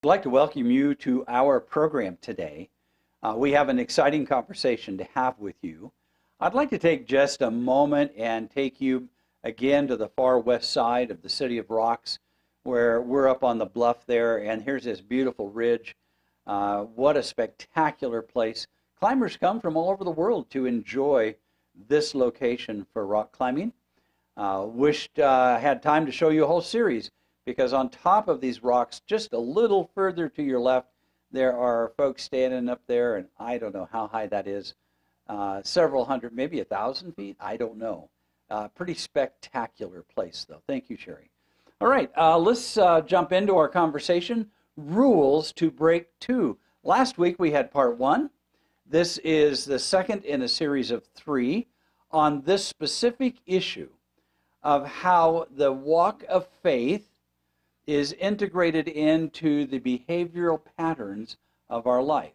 I'd like to welcome you to our program today. We have an exciting conversation to have with you. I'd like to take just a moment and take you again to the far west side of the City of Rocks, where we're up on the bluff there, and here's this beautiful ridge. What a spectacular place. Climbers come from all over the world to enjoy this location for rock climbing. Wished I had time to show you a whole series, because on top of these rocks, just a little further to your left, there are folks standing up there, and I don't know how high that is, several hundred, maybe 1,000 feet, I don't know. Pretty spectacular place, though. Thank you, Sherry. All right, let's jump into our conversation. Rules to break two. Last week we had part one. This is the second in a series of 3 on this specific issue of how the walk of faith is integrated into the behavioral patterns of our life.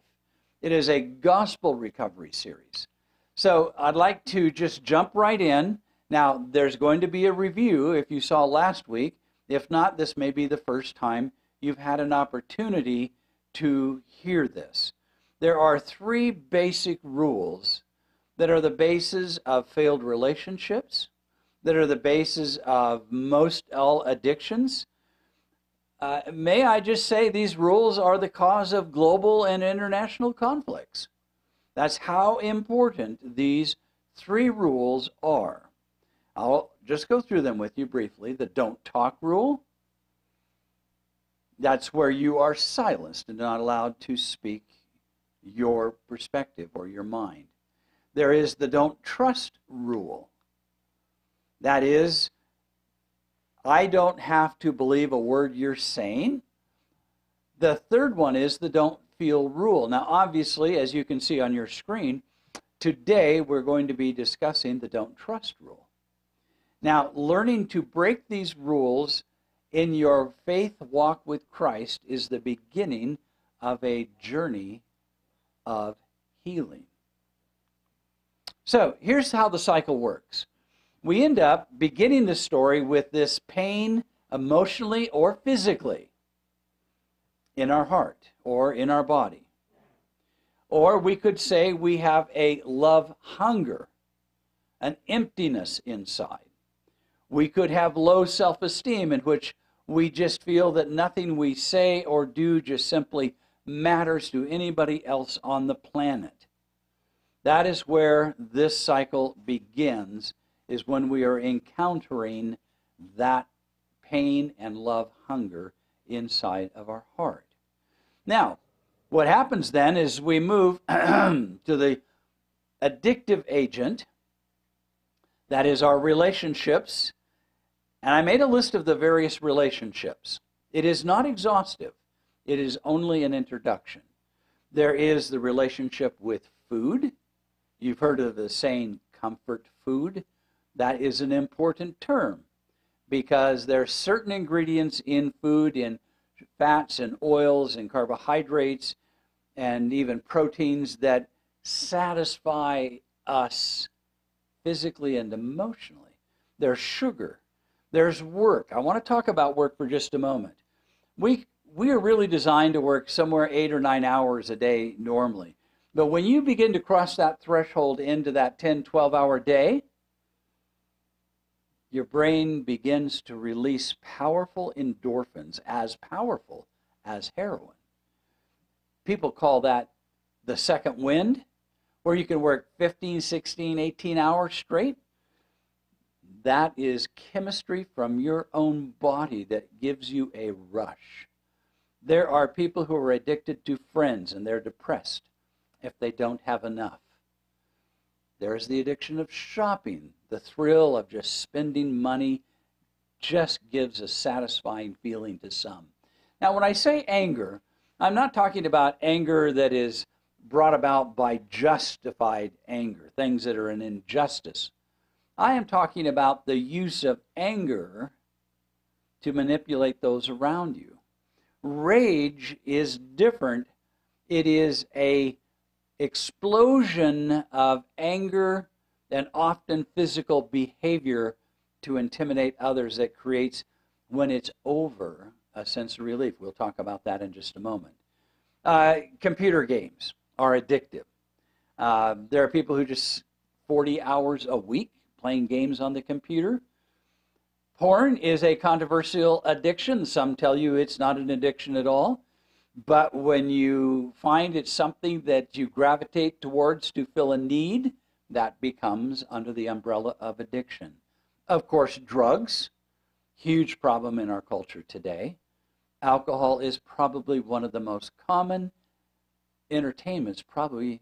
It is a gospel recovery series. So I'd like to just jump right in. Now, there's going to be a review if you saw last week. If not, this may be the first time you've had an opportunity to hear this. There are 3 basic rules that are the basis of failed relationships, that are the basis of most all addictions. May I just say these rules are the cause of global and international conflicts. That's how important these 3 rules are. I'll just go through them with you briefly. The don't talk rule. That's where you are silenced and not allowed to speak your perspective or your mind. There is the don't trust rule. That is, I don't have to believe a word you're saying. The third one is the don't feel rule. Now, obviously, as you can see on your screen, today we're going to be discussing the don't trust rule. Now, learning to break these rules in your faith walk with Christ is the beginning of a journey of healing. So, here's how the cycle works. We end up beginning the story with this pain emotionally or physically in our heart or in our body. Or we could say we have a love hunger, an emptiness inside. We could have low self-esteem in which we just feel that nothing we say or do just simply matters to anybody else on the planet. That is where this cycle begins, is when we are encountering that pain and love hunger inside of our heart. Now, what happens then is we move to the addictive agent, that is our relationships. And I made a list of the various relationships. It is not exhaustive. It is only an introduction. There is the relationship with food. You've heard of the saying, comfort food. That is an important term because there are certain ingredients in food, in fats and oils and carbohydrates and even proteins that satisfy us physically and emotionally. There's sugar. There's work. I want to talk about work for just a moment. We are really designed to work somewhere 8 or 9 hours a day normally. But when you begin to cross that threshold into that 10, 12-hour day, your brain begins to release powerful endorphins, as powerful as heroin. People call that the second wind, where you can work 15, 16, 18 hours straight. That is chemistry from your own body that gives you a rush. There are people who are addicted to friends and they're depressed if they don't have enough. There's the addiction of shopping. The thrill of just spending money just gives a satisfying feeling to some. Now, when I say anger, I'm not talking about anger that is brought about by justified anger, things that are an injustice. I am talking about the use of anger to manipulate those around you. Rage is different. It is an explosion of anger and often physical behavior to intimidate others that creates, when it's over, a sense of relief. We'll talk about that in just a moment. Computer games are addictive. There are people who just 40 hours a week playing games on the computer. Porn is a controversial addiction. Some tell you it's not an addiction at all. But when you find it's something that you gravitate towards to fill a need, that becomes under the umbrella of addiction. Of course, drugs, huge problem in our culture today. Alcohol is probably one of the most common entertainments, probably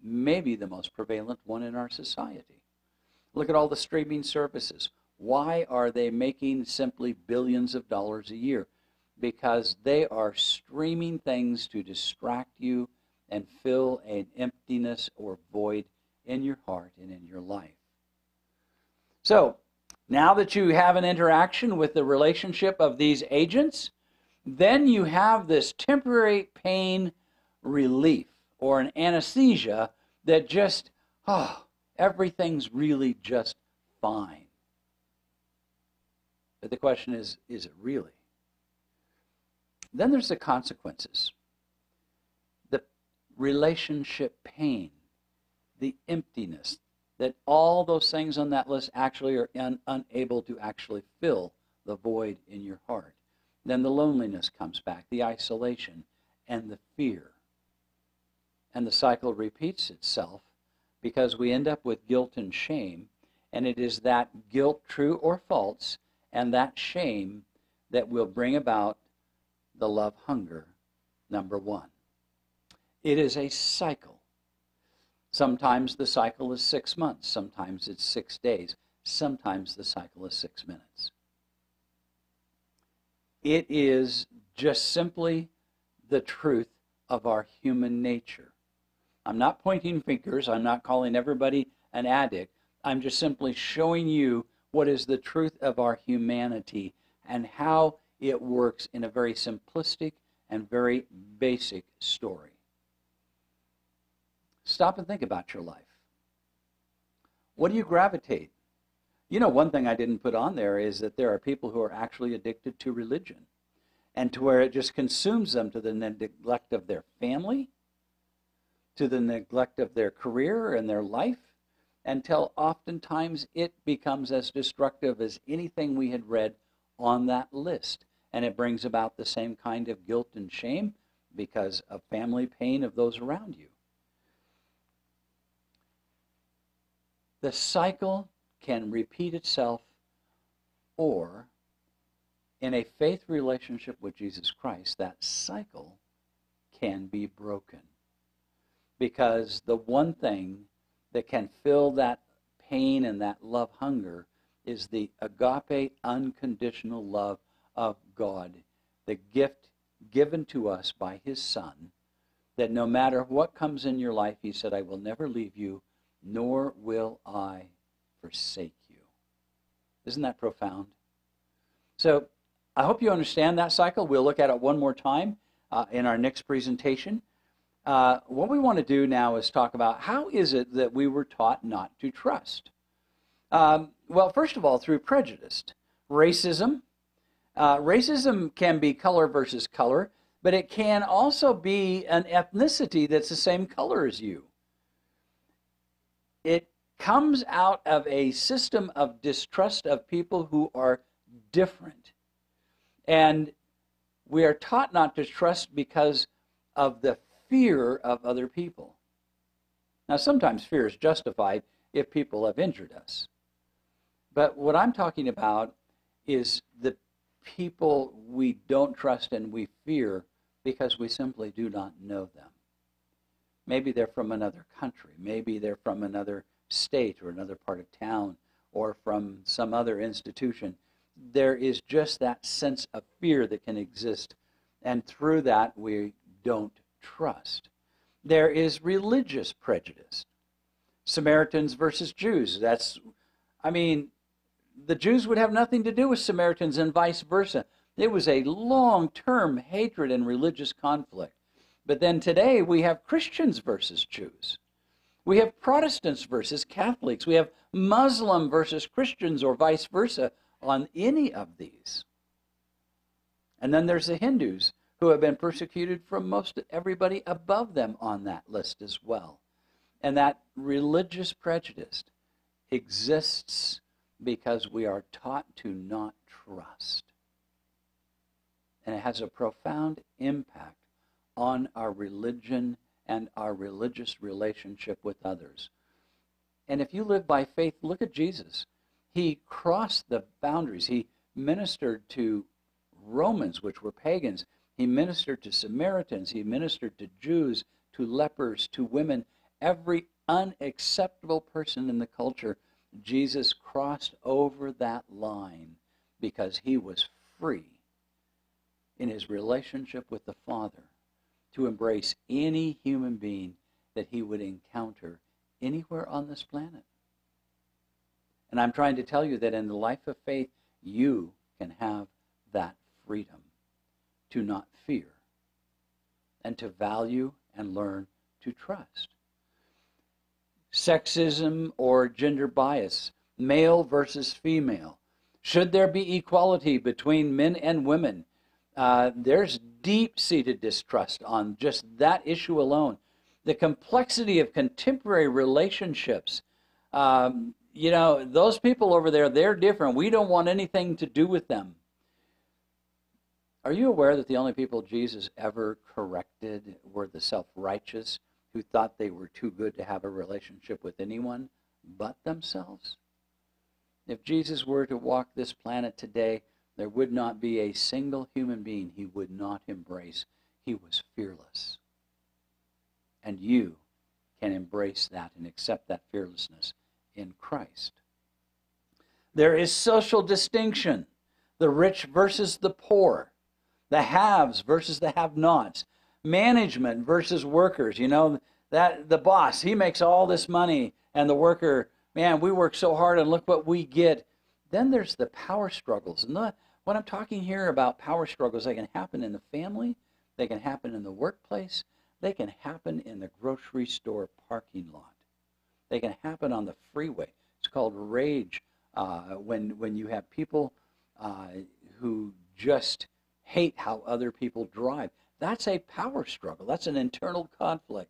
maybe the most prevalent one in our society. Look at all the streaming services. Why are they making simply billions of dollars a year? Because they are streaming things to distract you and fill an emptiness or void in your heart and in your life. So, now that you have an interaction with the relationship of these agents, then you have this temporary pain relief or an anesthesia that just, everything's really just fine. But the question is it really? Then there's the consequences. The relationship pain, the emptiness, that all those things on that list actually are unable to actually fill the void in your heart. Then the loneliness comes back, the isolation, and the fear. And the cycle repeats itself because we end up with guilt and shame, and it is that guilt, true or false, and that shame that will bring about the love hunger, number one. It is a cycle. Sometimes the cycle is 6 months. Sometimes it's 6 days. Sometimes the cycle is 6 minutes. It is just simply the truth of our human nature. I'm not pointing fingers. I'm not calling everybody an addict. I'm just simply showing you what is the truth of our humanity and how it works in a very simplistic and very basic story. Stop and think about your life. What do you gravitate? You know, one thing I didn't put on there is that there are people who are actually addicted to religion, and to where it just consumes them to the neglect of their family, to the neglect of their career and their life, until oftentimes it becomes as destructive as anything we had read on that list. And it brings about the same kind of guilt and shame because of family pain of those around you. The cycle can repeat itself, or in a faith relationship with Jesus Christ, that cycle can be broken. Because the one thing that can fill that pain and that love hunger is the agape, unconditional love of God, the gift given to us by His Son, that no matter what comes in your life, He said, I will never leave you, nor will I forsake you. Isn't that profound? So I hope you understand that cycle. We'll look at it one more time in our next presentation. What we want to do now is talk about how is it that we were taught not to trust. Well, first of all, through prejudice. Racism. Racism can be color versus color, but it can also be an ethnicity that's the same color as you. It comes out of a system of distrust of people who are different. And we are taught not to trust because of the fear of other people. Now, sometimes fear is justified if people have injured us. But what I'm talking about is the people we don't trust and we fear because we simply do not know them. Maybe they're from another country. Maybe they're from another state or another part of town or from some other institution. There is just that sense of fear that can exist, and through that we don't trust. There is religious prejudice. Samaritans versus Jews. The Jews would have nothing to do with Samaritans and vice versa. It was a long-term hatred and religious conflict. But then today we have Christians versus Jews. We have Protestants versus Catholics. We have Muslim versus Christians or vice versa on any of these. And then there's the Hindus, who have been persecuted from most everybody above them on that list as well. And that religious prejudice exists because we are taught to not trust. And it has a profound impact on our religion and our religious relationship with others. And if you live by faith, look at Jesus. He crossed the boundaries. He ministered to Romans, which were pagans. He ministered to Samaritans. He ministered to Jews, to lepers, to women. Every unacceptable person in the culture, Jesus crossed over that line because he was free in his relationship with the Father to embrace any human being that he would encounter anywhere on this planet. And I'm trying to tell you that in the life of faith, you can have that freedom to not fear and to value and learn to trust. Sexism or gender bias, male versus female. Should there be equality between men and women? There's deep-seated distrust on just that issue alone. The complexity of contemporary relationships. Those people over there, they're different. We don't want anything to do with them. Are you aware that the only people Jesus ever corrected were the self-righteous who thought they were too good to have a relationship with anyone but themselves? If Jesus were to walk this planet today, there would not be a single human being he would not embrace. He was fearless. And you can embrace that and accept that fearlessness in Christ. There is social distinction. The rich versus the poor. The haves versus the have-nots. Management versus workers. That the boss, he makes all this money, and the worker, man, we work so hard and look what we get. Then there's the power struggles. And what I'm talking here about power struggles, they can happen in the family, they can happen in the workplace, they can happen in the grocery store parking lot. They can happen on the freeway. It's called rage when you have people who just hate how other people drive. That's a power struggle. That's an internal conflict.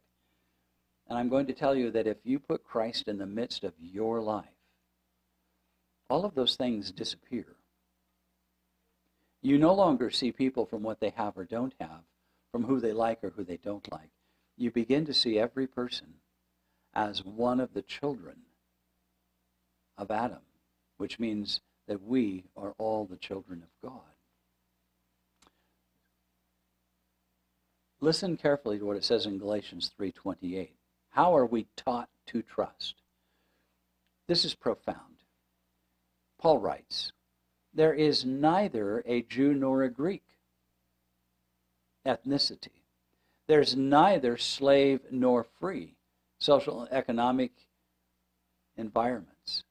And I'm going to tell you that if you put Christ in the midst of your life, all of those things disappear. You no longer see people from what they have or don't have, from who they like or who they don't like. You begin to see every person as one of the children of Adam, which means that we are all the children of God. Listen carefully to what it says in Galatians 3:28. How are we taught to trust? This is profound. Paul writes, there is neither a Jew nor a Greek. Ethnicity. There's neither slave nor free. Social and economic environments.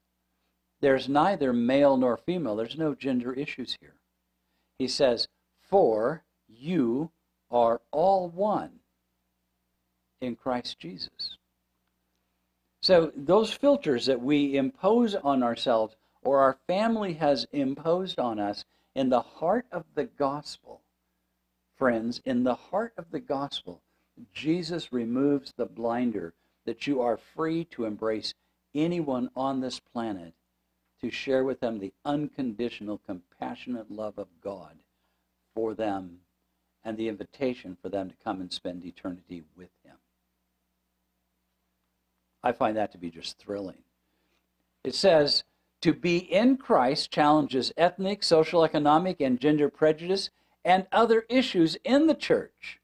There's neither male nor female. There's no gender issues here. He says, for you are all one in Christ Jesus. So those filters that we impose on ourselves or our family has imposed on us, in the heart of the gospel, friends, in the heart of the gospel, Jesus removes the blinder that you are free to embrace anyone on this planet, to share with them the unconditional, compassionate love of God for them and the invitation for them to come and spend eternity with him. I find that to be just thrilling. It says, to be in Christ challenges ethnic, social, economic, and gender prejudice and other issues in the church.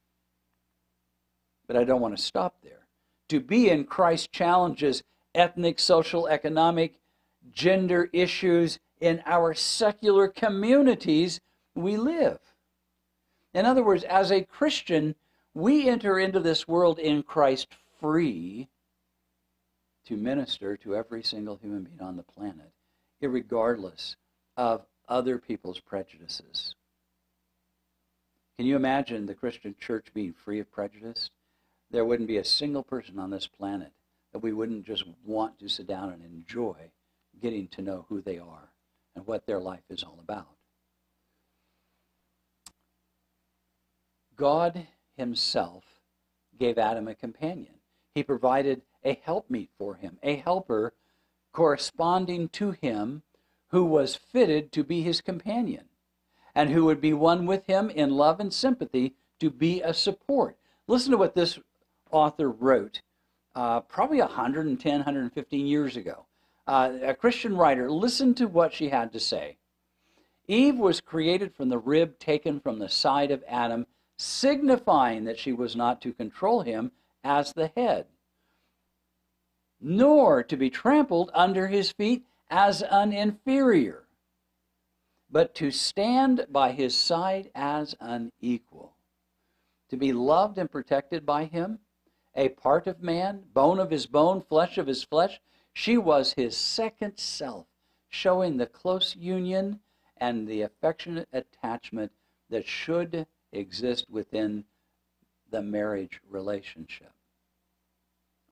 But I don't want to stop there. To be in Christ challenges ethnic, social, economic, gender issues in our secular communities we live. In other words, as a Christian, we enter into this world in Christ free to minister to every single human being on the planet, irregardless of other people's prejudices. Can you imagine the Christian church being free of prejudice? There wouldn't be a single person on this planet that we wouldn't just want to sit down and enjoy getting to know who they are and what their life is all about. God himself gave Adam a companion. He provided a helpmeet for him, a helper corresponding to him who was fitted to be his companion and who would be one with him in love and sympathy to be a support. Listen to what this author wrote probably 110, 115 years ago. A Christian writer, listen to what she had to say. Eve was created from the rib taken from the side of Adam, signifying that she was not to control him as the head, nor to be trampled under his feet as an inferior, but to stand by his side as an equal, to be loved and protected by him, a part of man, bone of his bone, flesh of his flesh. She was his second self, showing the close union and the affectionate attachment that should exist within the marriage relationship.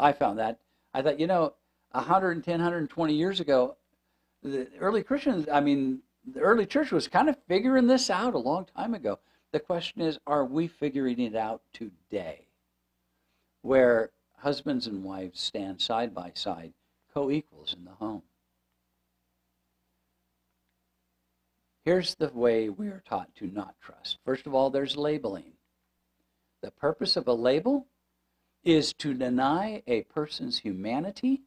I found that. I thought, 110, 120 years ago, the early Christians, the early church was kind of figuring this out a long time ago. The question is, are we figuring it out today? Where husbands and wives stand side by side, co-equals in the home. Here's the way we are taught to not trust. First of all, there's labeling. The purpose of a label is to deny a person's humanity,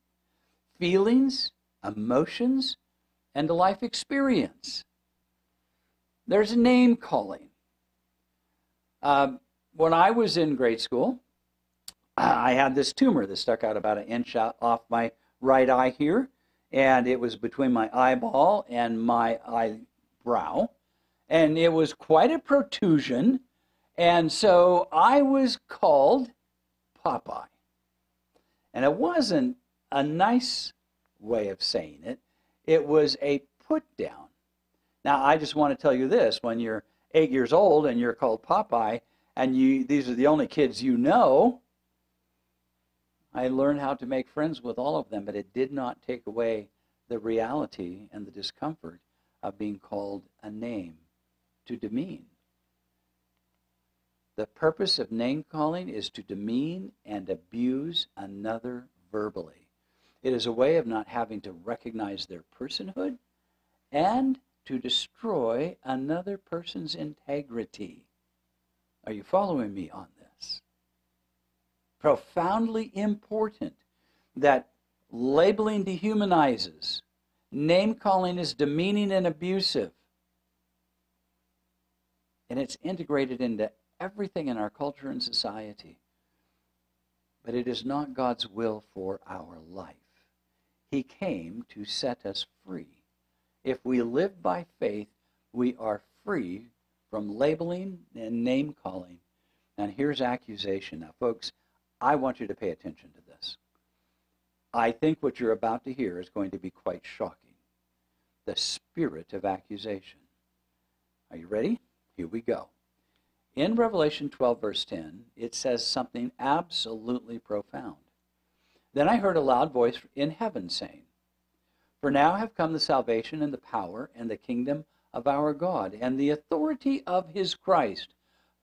feelings, emotions, and life experience. There's name calling. When I was in grade school, I had this tumor that stuck out about 1 inch off my right eye here, and it was between my eyeball and my eyebrow, and it was quite a protrusion, and so I was called Popeye. And it wasn't a nice way of saying it. It was a put down. Now, I just want to tell you this. When you're 8 years old and you're called Popeye, and these are the only kids you know, I learned how to make friends with all of them, but it did not take away the reality and the discomfort of being called a name to demean. The purpose of name calling is to demean and abuse another verbally. It is a way of not having to recognize their personhood and to destroy another person's integrity. Are you following me on this? Profoundly important that labeling dehumanizes. Name calling is demeaning and abusive. And it's integrated into everything in our culture and society. But it is not God's will for our life. He came to set us free. If we live by faith, we are free from labeling and name calling. And here's accusation. Now, folks, I want you to pay attention to this. I think what you're about to hear is going to be quite shocking. The spirit of accusation. Are you ready? Here we go. In Revelation 12, verse 10, it says something absolutely profound. Then I heard a loud voice in heaven saying, "For now have come the salvation and the power and the kingdom of our God and the authority of his Christ.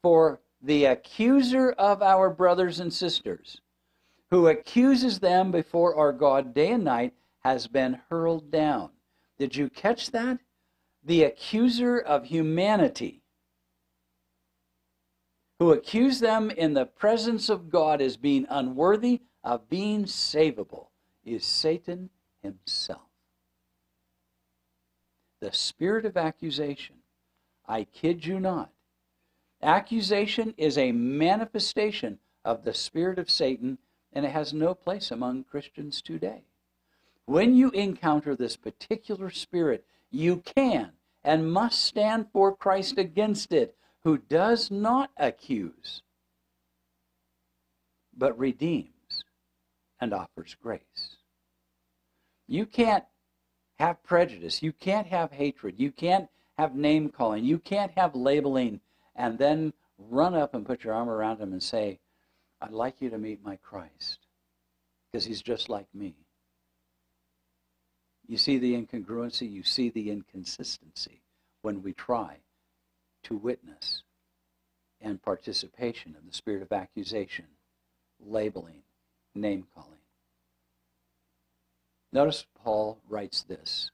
For the accuser of our brothers and sisters, who accuses them before our God day and night, has been hurled down." Did you catch that? The accuser of humanity, who accuse them in the presence of God as being unworthy of being savable, is Satan himself. The spirit of accusation, I kid you not. Accusation is a manifestation of the spirit of Satan, and it has no place among Christians today. When you encounter this particular spirit, you can and must stand for Christ against it, who does not accuse, but redeems and offers grace. You can't have prejudice. You can't have hatred. You can't have name calling. You can't have labeling and then run up and put your arm around him and say, "I'd like you to meet my Christ because he's just like me." You see the incongruency, you see the inconsistency when we try to witness. and participation of the spirit of accusation, labeling, name-calling. Notice Paul writes this: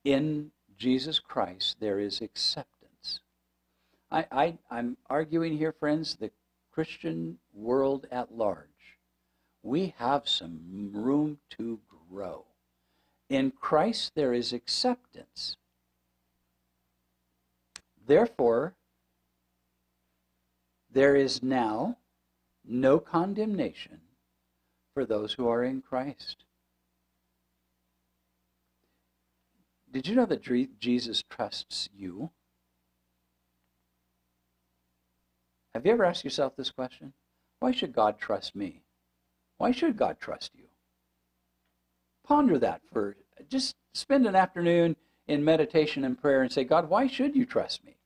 in Jesus Christ there is acceptance. I'm arguing here, friends, the Christian world at large, we have some room to grow. In Christ there is acceptance. Therefore, there is now no condemnation for those who are in Christ. Did you know that Jesus trusts you? Have you ever asked yourself this question? Why should God trust me? Why should God trust you? Ponder that for just spend an afternoon in meditation and prayer and say, God, why should you trust me?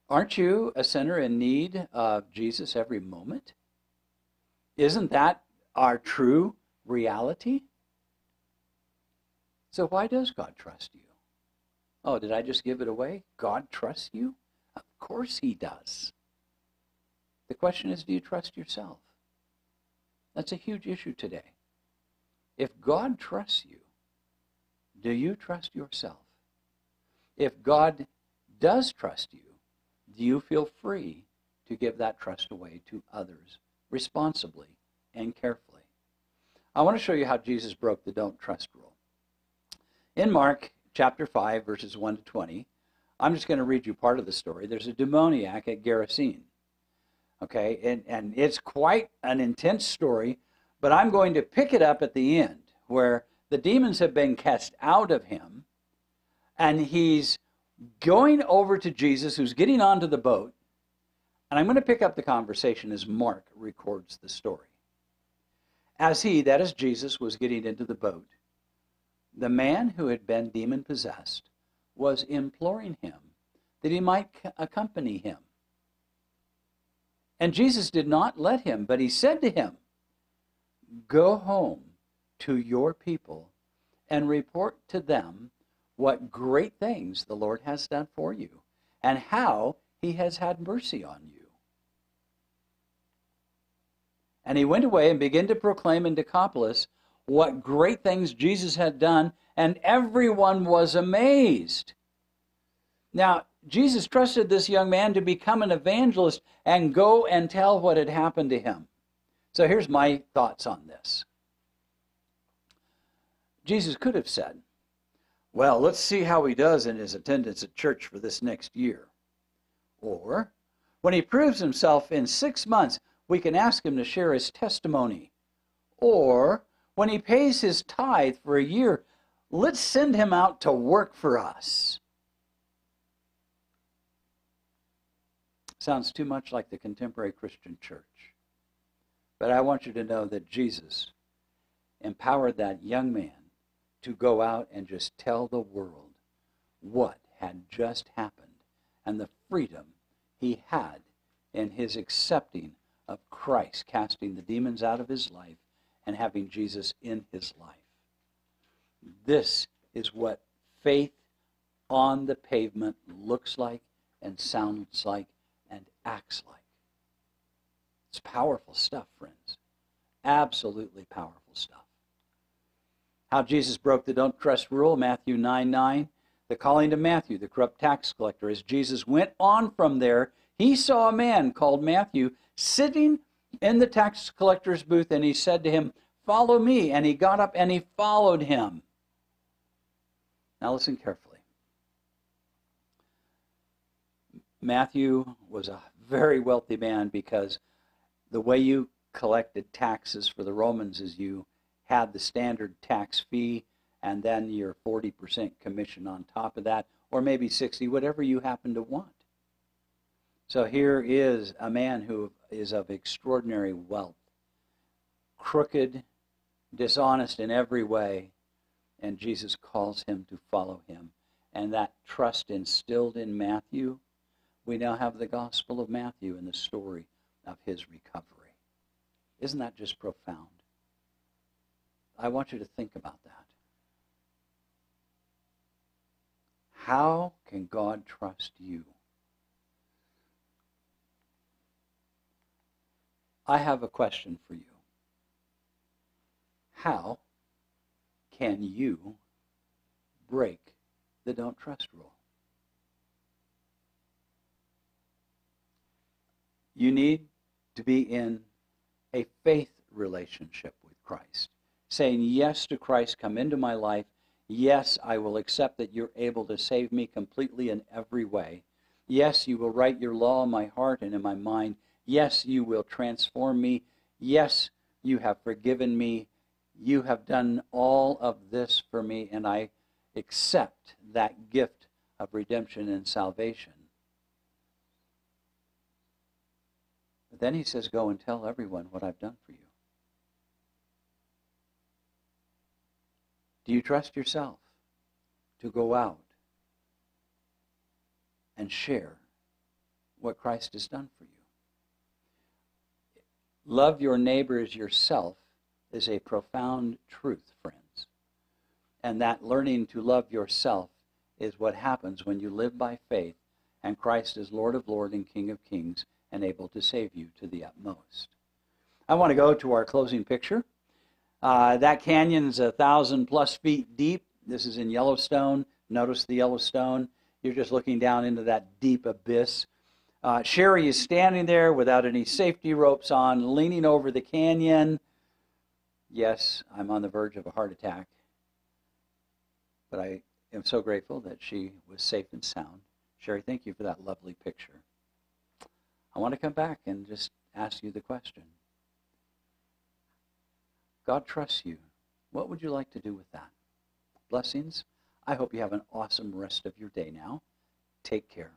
Aren't you a sinner in need of Jesus every moment? Isn't that our true reality? So why does God trust you? Oh, did I just give it away? God trusts you? Of course he does. The question is, do you trust yourself? That's a huge issue today. If God trusts you, do you trust yourself? If God does trust you, do you feel free to give that trust away to others responsibly and carefully? I want to show you how Jesus broke the don't trust rule. In Mark chapter 5, verses 1 to 20, I'm just going to read you part of the story. There's a demoniac at Gerasene. Okay, and it's quite an intense story, but I'm going to pick it up at the end where the demons have been cast out of him, and he's going over to Jesus, who's getting onto the boat, and I'm going to pick up the conversation as Mark records the story. As he, that is Jesus, was getting into the boat, the man who had been demon-possessed was imploring him that he might accompany him. And Jesus did not let him, but he said to him, "Go home to your people and report to them what great things the Lord has done for you and how he has had mercy on you." And he went away and began to proclaim in Decapolis what great things Jesus had done, and everyone was amazed. Now, Jesus trusted this young man to become an evangelist and go and tell what had happened to him. So here's my thoughts on this. Jesus could have said, well, let's see how he does in his attendance at church for this next year. Or, when he proves himself in 6 months, we can ask him to share his testimony. Or, when he pays his tithe for a year, let's send him out to work for us. Sounds too much like the contemporary Christian church. But I want you to know that Jesus empowered that young man to go out and just tell the world what had just happened and the freedom he had in his accepting of Christ, casting the demons out of his life and having Jesus in his life. This is what faith on the pavement looks like and sounds like and acts like. It's powerful stuff, friends. Absolutely powerful stuff. How Jesus broke the don't trust rule, Matthew 9:9. The calling to Matthew, the corrupt tax collector. As Jesus went on from there, he saw a man called Matthew sitting in the tax collector's booth, and he said to him, "Follow me." And he got up and he followed him. Now listen carefully. Matthew was a very wealthy man because the way you collected taxes for the Romans is you had the standard tax fee and then your 40% commission on top of that, or maybe 60, whatever you happen to want. So here is a man who is of extraordinary wealth, crooked, dishonest in every way, and Jesus calls him to follow him. And that trust instilled in Matthew, we now have the Gospel of Matthew and the story of his recovery. Isn't that just profound? I want you to think about that. How can God trust you? I have a question for you. How can you break the don't trust rule? You need to be in a faith relationship with Christ, saying yes to Christ, come into my life. Yes, I will accept that you're able to save me completely in every way. Yes, you will write your law in my heart and in my mind. Yes, you will transform me. Yes, you have forgiven me. You have done all of this for me, and I accept that gift of redemption and salvation. But then he says, go and tell everyone what I've done for you. Do you trust yourself to go out and share what Christ has done for you? Love your neighbor as yourself is a profound truth, friends. And that learning to love yourself is what happens when you live by faith and Christ is Lord of Lords and King of Kings and able to save you to the utmost. I want to go to our closing picture. That canyon's 1,000+ feet deep. This is in Yellowstone. Notice the Yellowstone. You're just looking down into that deep abyss. Sherry is standing there without any safety ropes on, leaning over the canyon. Yes, I'm on the verge of a heart attack. But I am so grateful that she was safe and sound. Sherry, thank you for that lovely picture. I want to come back and just ask you the question. God trusts you. What would you like to do with that? Blessings. I hope you have an awesome rest of your day now. Take care.